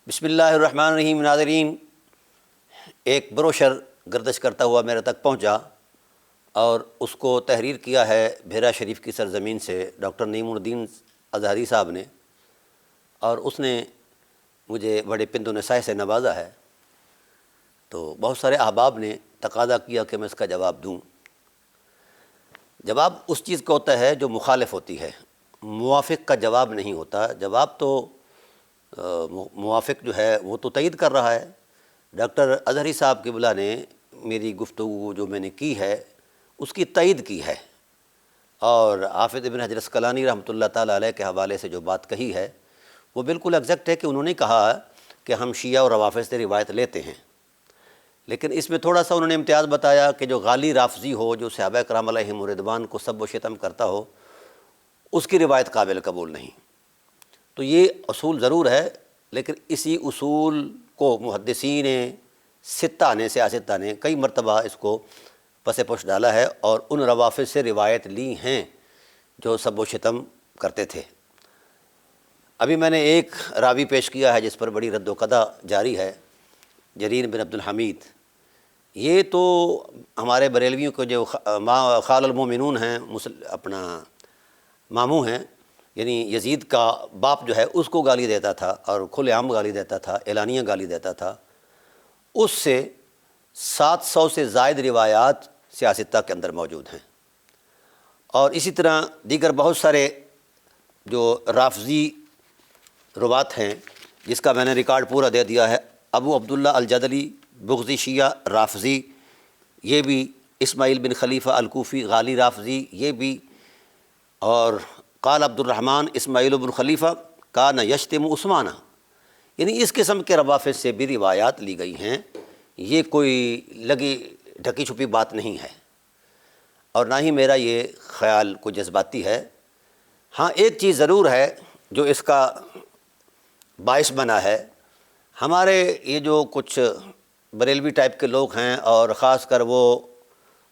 بسم اللہ الرحمن الرحیم۔ ناظرین، ایک بروشر گردش کرتا ہوا میرے تک پہنچا اور اس کو تحریر کیا ہے بھیرا شریف کی سرزمین سے ڈاکٹر نعیم الدین اظہری صاحب نے، اور اس نے مجھے بڑے پند و نصیحہ سے نوازا ہے۔ تو بہت سارے احباب نے تقاضا کیا کہ میں اس کا جواب دوں۔ جواب اس چیز کا ہوتا ہے جو مخالف ہوتی ہے، موافق کا جواب نہیں ہوتا۔ جواب تو موافق جو ہے وہ تو تائید کر رہا ہے۔ ڈاکٹر اظہری صاحب قبلہ نے میری گفتگو جو میں نے کی ہے اس کی تائید کی ہے، اور حافظ ابن حجر عسقلانی رحمۃ اللہ تعالیٰ علیہ کے حوالے سے جو بات کہی ہے وہ بالکل ایگزیکٹ ہے کہ انہوں نے کہا کہ ہم شیعہ اور روافض سے روایت لیتے ہیں، لیکن اس میں تھوڑا سا انہوں نے امتیاز بتایا کہ جو غالی رافضی ہو، جو صحابہ کرام علیہم الرضوان کو سب و شتم کرتا ہو، اس کی روایت قابل قبول نہیں۔ تو یہ اصول ضرور ہے، لیکن اسی اصول کو محدثین ستہ نے، سیاستہ نے کئی مرتبہ اس کو پس پش ڈالا ہے اور ان روافض سے روایت لی ہیں جو سب و شتم کرتے تھے۔ ابھی میں نے ایک راوی پیش کیا ہے جس پر بڑی رد و قدع جاری ہے، جریر بن عبد الحمید۔ یہ تو ہمارے بریلویوں کو جو خال المومنون ہیں، اپنا ماموں ہیں، یعنی یزید کا باپ جو ہے اس کو گالی دیتا تھا اور کھلے عام گالی دیتا تھا، اعلانیہ گالی دیتا تھا۔ اس سے 700 سے زائد روایات سیاستہ کے اندر موجود ہیں، اور اسی طرح دیگر بہت سارے جو رافضی روات ہیں جس کا میں نے ریکارڈ پورا دے دیا ہے۔ ابو عبداللہ الجدلی بغضی شیعہ رافضی، یہ بھی اسماعیل بن خلیفہ الکوفی غالی رافضی، یہ بھی، اور قال عبد الرحمن اسماعیل بن خلیفہ کان یشتم عثمانہ، یعنی اس قسم کے روافض سے بھی روایات لی گئی ہیں۔ یہ کوئی لگی ڈھکی چھپی بات نہیں ہے، اور نہ ہی میرا یہ خیال کوئی جذباتی ہے۔ ہاں ایک چیز ضرور ہے جو اس کا باعث بنا ہے، ہمارے یہ جو کچھ بریلوی ٹائپ کے لوگ ہیں، اور خاص کر وہ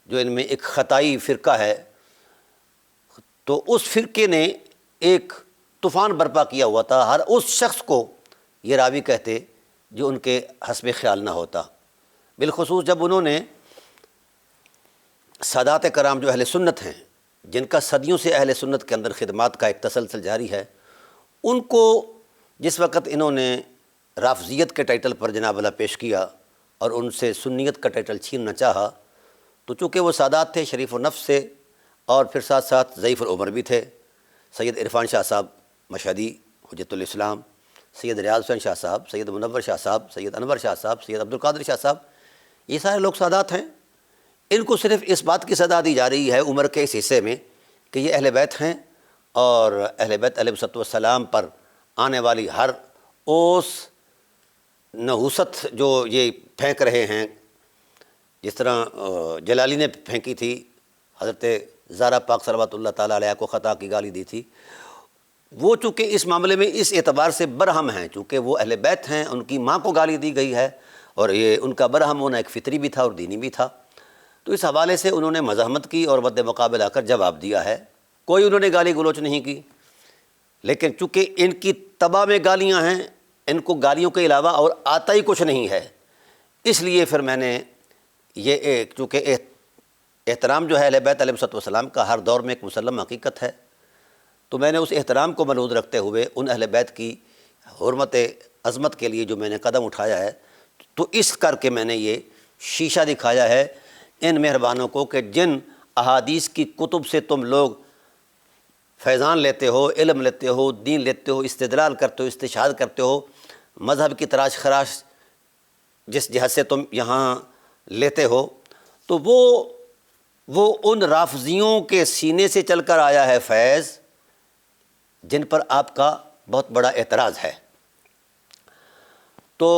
جو ان میں ایک خطائی فرقہ ہے، تو اس فرقے نے ایک طوفان برپا کیا ہوا تھا، ہر اس شخص کو یہ راوی کہتے جو ان کے حسب خیال نہ ہوتا، بالخصوص جب انہوں نے سادات کرام جو اہل سنت ہیں، جن کا صدیوں سے اہل سنت کے اندر خدمات کا ایک تسلسل جاری ہے، ان کو جس وقت انہوں نے رافضیت کے ٹائٹل پر جناب اللہ پیش کیا اور ان سے سنیت کا ٹائٹل چھیننا چاہا، تو چونکہ وہ سادات تھے، شریف و نفس سے، اور پھر ساتھ ساتھ ضعیف العمر بھی تھے، سید عرفان شاہ صاحب مشہدی حجت الاسلام، سید ریاض حسین شاہ صاحب، سید منور شاہ صاحب، سید انور شاہ صاحب، سید عبد القادر شاہ صاحب، یہ سارے لوگ سادات ہیں۔ ان کو صرف اس بات کی صدا دی جا رہی ہے عمر کے اس حصے میں کہ یہ اہل بیت ہیں، اور اہل بیت علیہ الصلوۃ والسلام پر آنے والی ہر اوس نحوست جو یہ پھینک رہے ہیں، جس طرح جلالی نے پھینکی تھی، حضرت زہرا پاک صلوات اللہ تعالیٰ علیہ کو خطا کی گالی دی تھی، وہ چونکہ اس معاملے میں اس اعتبار سے برہم ہیں، چونکہ وہ اہل بیت ہیں، ان کی ماں کو گالی دی گئی ہے، اور یہ ان کا برہم ہونا ایک فطری بھی تھا اور دینی بھی تھا۔ تو اس حوالے سے انہوں نے مزاحمت کی اور مد مقابل آ کر جواب دیا ہے، کوئی انہوں نے گالی گلوچ نہیں کی، لیکن چونکہ ان کی تباہ میں گالیاں ہیں، ان کو گالیوں کے علاوہ اور آتا ہی کچھ نہیں ہے، اس لیے پھر میں نے یہ چونکہ احترام جو ہے اہل بیت علیہ السلام کا ہر دور میں ایک مسلم حقیقت ہے، تو میں نے اس احترام کو ملحوظ رکھتے ہوئے ان اہل بیت کی حرمت عظمت کے لیے جو میں نے قدم اٹھایا ہے، تو اس کر کے میں نے یہ شیشہ دکھایا ہے ان مہربانوں کو کہ جن احادیث کی کتب سے تم لوگ فیضان لیتے ہو، علم لیتے ہو، دین لیتے ہو، استدلال کرتے ہو، استشہاد کرتے ہو، مذہب کی تراش خراش جس جہت سے تم یہاں لیتے ہو، تو وہ ان رافضیوں کے سینے سے چل کر آیا ہے فیض جن پر آپ کا بہت بڑا اعتراض ہے۔ تو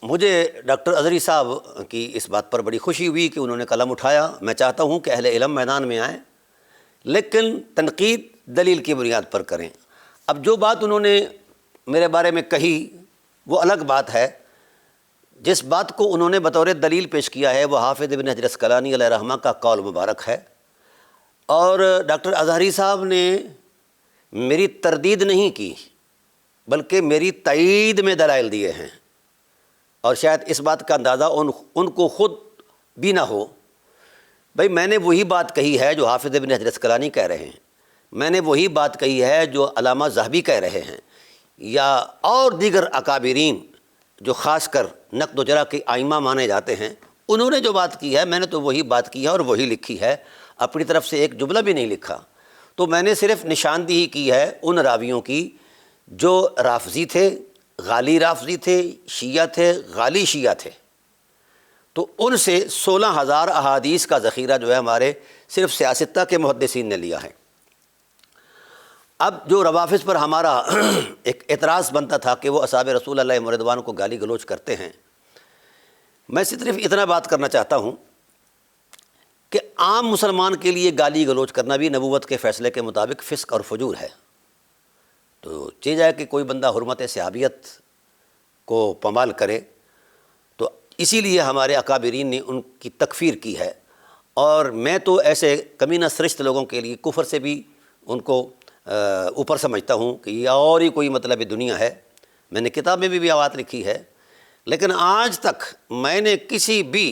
مجھے ڈاکٹر اظہری صاحب کی اس بات پر بڑی خوشی ہوئی کہ انہوں نے قلم اٹھایا۔ میں چاہتا ہوں کہ اہل علم میدان میں آئیں، لیکن تنقید دلیل کی بنیاد پر کریں۔ اب جو بات انہوں نے میرے بارے میں کہی وہ الگ بات ہے، جس بات کو انہوں نے بطور دلیل پیش کیا ہے وہ حافظ ابن حجر عسقلانی علیہ رحمہ کا قول مبارک ہے، اور ڈاکٹر اظہری صاحب نے میری تردید نہیں کی بلکہ میری تائید میں دلائل دیے ہیں۔ اور شاید اس بات کا اندازہ ان کو خود بھی نہ ہو۔ بھئی میں نے وہی بات کہی ہے جو حافظ ابن حجر اسقلانی کہہ رہے ہیں، میں نے وہی بات کہی ہے جو علامہ ذہبی کہہ رہے ہیں، یا اور دیگر اکابرین جو خاص کر نقد و جرح کے ائمہ مانے جاتے ہیں، انہوں نے جو بات کی ہے میں نے تو وہی بات کی ہے اور وہی لکھی ہے، اپنی طرف سے ایک جملہ بھی نہیں لکھا۔ تو میں نے صرف نشاندہی کی ہے ان راویوں کی جو رافضی تھے، غالی رافضی تھے، شیعہ تھے، غالی شیعہ تھے۔ تو ان سے 16,000 احادیث کا ذخیرہ جو ہے ہمارے صرف سیاستہ کے محدثین نے لیا ہے۔ اب جو روافض پر ہمارا ایک اعتراض بنتا تھا کہ وہ اصحاب رسول اللہ رضوان کو گالی گلوچ کرتے ہیں، میں صرف اتنا بات کرنا چاہتا ہوں کہ عام مسلمان کے لیے گالی گلوچ کرنا بھی نبوت کے فیصلے کے مطابق فسق اور فجور ہے۔ تو چیز ہے کہ کوئی بندہ حرمت صحابیت کو پامال کرے، تو اسی لیے ہمارے اکابرین نے ان کی تکفیر کی ہے، اور میں تو ایسے کمینہ سرشت لوگوں کے لیے کفر سے بھی ان کو اوپر سمجھتا ہوں کہ یہ اور ہی کوئی مطلب دنیا ہے۔ میں نے کتاب میں بھی بات لکھی ہے، لیکن آج تک میں نے کسی بھی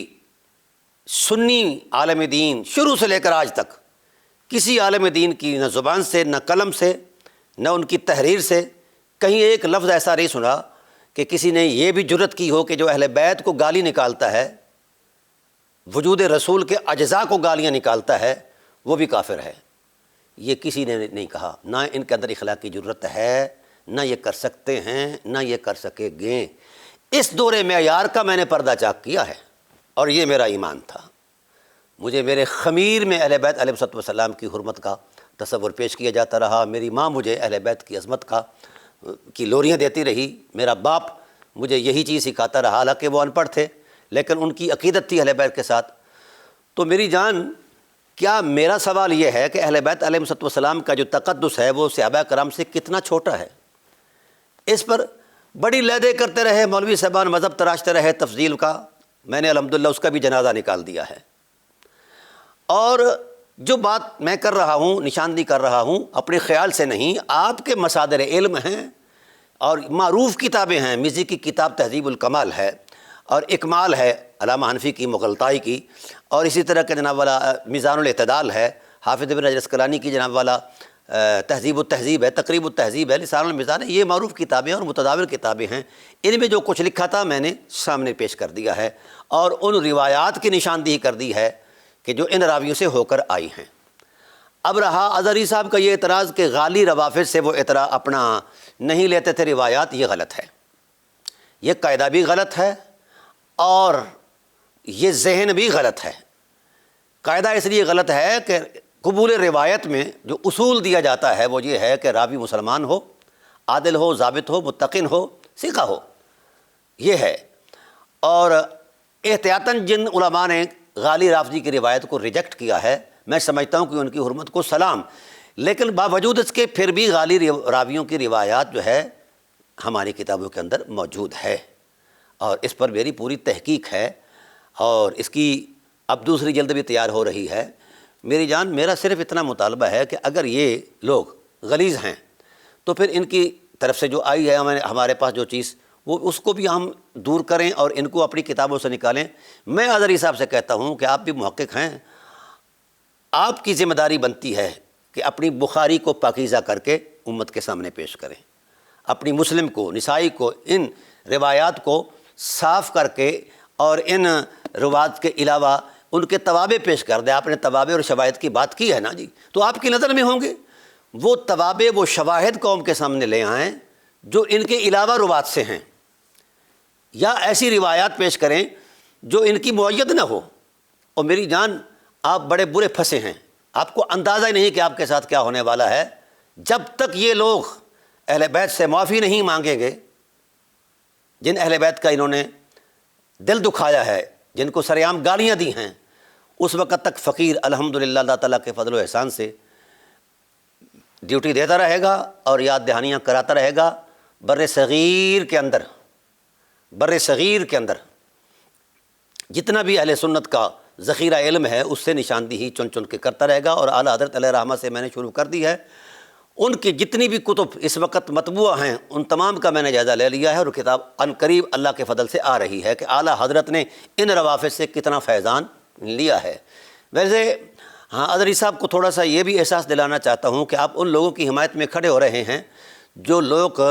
سنی عالم دین شروع سے لے کر آج تک کسی عالم دین کی نہ زبان سے، نہ قلم سے، نہ ان کی تحریر سے کہیں ایک لفظ ایسا نہیں سنا کہ کسی نے یہ بھی جرت کی ہو کہ جو اہل بیت کو گالی نکالتا ہے، وجود رسول کے اجزاء کو گالیاں نکالتا ہے، وہ بھی کافر ہے۔ یہ کسی نے نہیں کہا، نہ ان کے اندر اخلاقی جرت ہے، نہ یہ کر سکتے ہیں، نہ یہ کر سکے گے۔ اس دور معیار کا میں نے پردہ چاک کیا ہے، اور یہ میرا ایمان تھا۔ مجھے میرے خمیر میں اہل بیت علیہ السلام کی حرمت کا تصور پیش کیا جاتا رہا، میری ماں مجھے اہل بیت کی عظمت کی لوریاں دیتی رہی، میرا باپ مجھے یہی چیز سکھاتا رہا، حالانکہ وہ ان پڑھ تھے لیکن ان کی عقیدت تھی اہل بیت کے ساتھ۔ تو میری جان، کیا میرا سوال یہ ہے کہ اہل بیت علیہ السلام کا جو تقدس ہے وہ صحابہ کرام سے کتنا چھوٹا ہے؟ اس پر بڑی لیدے کرتے رہے مولوی صاحبان، مذہب تراشتے رہے تفضیل کا، میں نے الحمدللہ اس کا بھی جنازہ نکال دیا ہے۔ اور جو بات میں کر رہا ہوں، نشاندہی کر رہا ہوں، اپنے خیال سے نہیں، آپ کے مصادر علم ہیں اور معروف کتابیں ہیں۔ مزی کی کتاب تہذیب الکمال ہے، اور اکمال ہے علامہ حنفی کی مغلطائی کی، اور اسی طرح کے جناب والا میزان الاعتدال ہے حافظ ابن حجر اسقلانی کی، جناب والا تہذیب التہذیب ہے، تقریب التہذیب ہے، لسان المیزان ہے۔ یہ معروف کتابیں اور متداول کتابیں ہیں، ان میں جو کچھ لکھا تھا میں نے سامنے پیش کر دیا ہے، اور ان روایات کی نشاندہی کر دی ہے کہ جو ان راویوں سے ہو کر آئی ہیں۔ اب رہا اظہری صاحب کا یہ اعتراض کہ غالی روافظ سے وہ اپنا نہیں لیتے تھے روایات، یہ غلط ہے، یہ قاعدہ بھی غلط ہے، اور یہ ذہن بھی غلط ہے۔ قاعدہ اس لیے غلط ہے کہ قبول روایت میں جو اصول دیا جاتا ہے وہ یہ ہے کہ راوی مسلمان ہو، عادل ہو، ضابط ہو، متقن ہو، ثقہ ہو، یہ ہے۔ اور احتیاطاً جن علماء نے غالی رافضی کی روایت کو ریجیکٹ کیا ہے، میں سمجھتا ہوں کہ ان کی حرمت کو سلام، لیکن باوجود اس کے پھر بھی غالی راویوں کی روایات جو ہے ہماری کتابوں کے اندر موجود ہے، اور اس پر میری پوری تحقیق ہے، اور اس کی اب دوسری جلد بھی تیار ہو رہی ہے۔ میری جان، میرا صرف اتنا مطالبہ ہے کہ اگر یہ لوگ غلیظ ہیں تو پھر ان کی طرف سے جو آئی ہے ہمارے پاس جو چیز، وہ اس کو بھی ہم دور کریں اور ان کو اپنی کتابوں سے نکالیں۔ میں اظہری صاحب سے کہتا ہوں کہ آپ بھی محقق ہیں، آپ کی ذمہ داری بنتی ہے کہ اپنی بخاری کو پاکیزہ کر کے امت کے سامنے پیش کریں، اپنی مسلم کو، نسائی کو، ان روایات کو صاف کر کے، اور ان روایات کے علاوہ ان کے توابع پیش کر دیں۔ آپ نے توابع اور شواہد کی بات کی ہے نا جی، تو آپ کی نظر میں ہوں گے وہ توابع، وہ شواہد قوم کے سامنے لے آئیں جو ان کے علاوہ روایات سے ہیں، یا ایسی روایات پیش کریں جو ان کی معید نہ ہو۔ اور میری جان، آپ بڑے برے پھنسے ہیں، آپ کو اندازہ ہی نہیں کہ آپ کے ساتھ کیا ہونے والا ہے۔ جب تک یہ لوگ اہل بیت سے معافی نہیں مانگیں گے، جن اہل بیت کا انہوں نے دل دکھایا ہے، جن کو سریعام گالیاں دی ہیں، اس وقت تک فقیر الحمدللہ اللہ تعالیٰ کے فضل و احسان سے ڈیوٹی دیتا رہے گا اور یاد دہانیاں کراتا رہے گا۔ بر صغیر کے اندر جتنا بھی اہل سنت کا ذخیرہ علم ہے، اس سے نشاندہی چن چن کے کرتا رہے گا، اور اعلیٰ حضرت علیہ رحمہ سے میں نے شروع کر دی ہے۔ ان کی جتنی بھی کتب اس وقت مطبوع ہیں ان تمام کا میں نے جائزہ لے لیا ہے، اور کتاب عنقریب اللہ کے فضل سے آ رہی ہے کہ اعلیٰ حضرت نے ان روافظ سے کتنا فیضان لیا ہے۔ ویسے ہاں، اظہری صاحب کو تھوڑا سا یہ بھی احساس دلانا چاہتا ہوں کہ آپ ان لوگوں کی حمایت میں کھڑے ہو رہے ہیں جو لوگ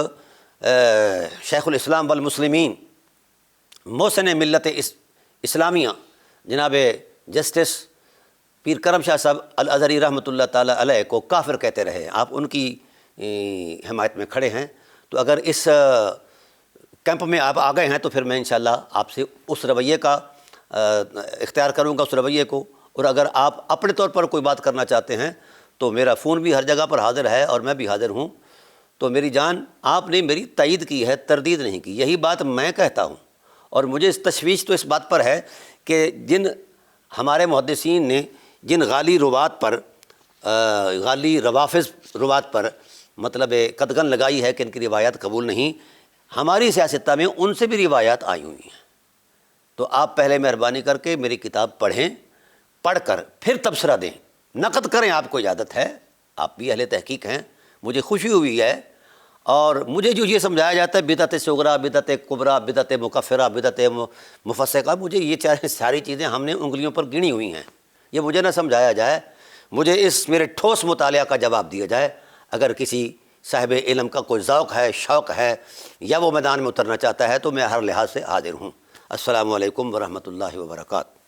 شیخ الاسلام والمسلمین محسن ملت اسلامیہ جناب جسٹس پیر کرم شاہ صاحب الازہری رحمۃ اللہ تعالیٰ علیہ کو کافر کہتے رہے، آپ ان کی حمایت میں کھڑے ہیں، تو اگر اس کیمپ میں آپ آ گئے ہیں تو پھر میں انشاءاللہ آپ سے اس رویے کا اختیار کروں گا، اس رویے کو، اور اگر آپ اپنے طور پر کوئی بات کرنا چاہتے ہیں تو میرا فون بھی ہر جگہ پر حاضر ہے اور میں بھی حاضر ہوں۔ تو میری جان، آپ نے میری تائید کی ہے، تردید نہیں کی، یہی بات میں کہتا ہوں، اور مجھے اس تشویش تو اس بات پر ہے کہ جن ہمارے محدثین نے جن غالی روات پر غالی روافظ روات پر مطلب قدغن لگائی ہے کہ ان کی روایات قبول نہیں، ہماری سیاستہ میں ان سے بھی روایات آئی ہوئی ہیں۔ تو آپ پہلے مہربانی کر کے میری کتاب پڑھیں، پڑھ کر پھر تبصرہ دیں، نقد کریں، آپ کو اجازت ہے، آپ بھی اہل تحقیق ہیں، مجھے خوشی ہوئی ہے۔ اور مجھے جو یہ سمجھایا جاتا ہے بدعت صغریٰ، بدعت کبریٰ، بدعت مکفرہ، بدعت مفسقہ، مجھے یہ ساری چیزیں ہم نے انگلیوں پر گنی ہوئی ہیں، یہ مجھے نہ سمجھایا جائے، مجھے اس میرے ٹھوس مطالعہ کا جواب دیا جائے۔ اگر کسی صاحب علم کا کوئی ذوق ہے، شوق ہے، یا وہ میدان میں اترنا چاہتا ہے تو میں ہر لحاظ سے حاضر ہوں۔ السلام علیکم ورحمۃ اللہ وبرکاتہ۔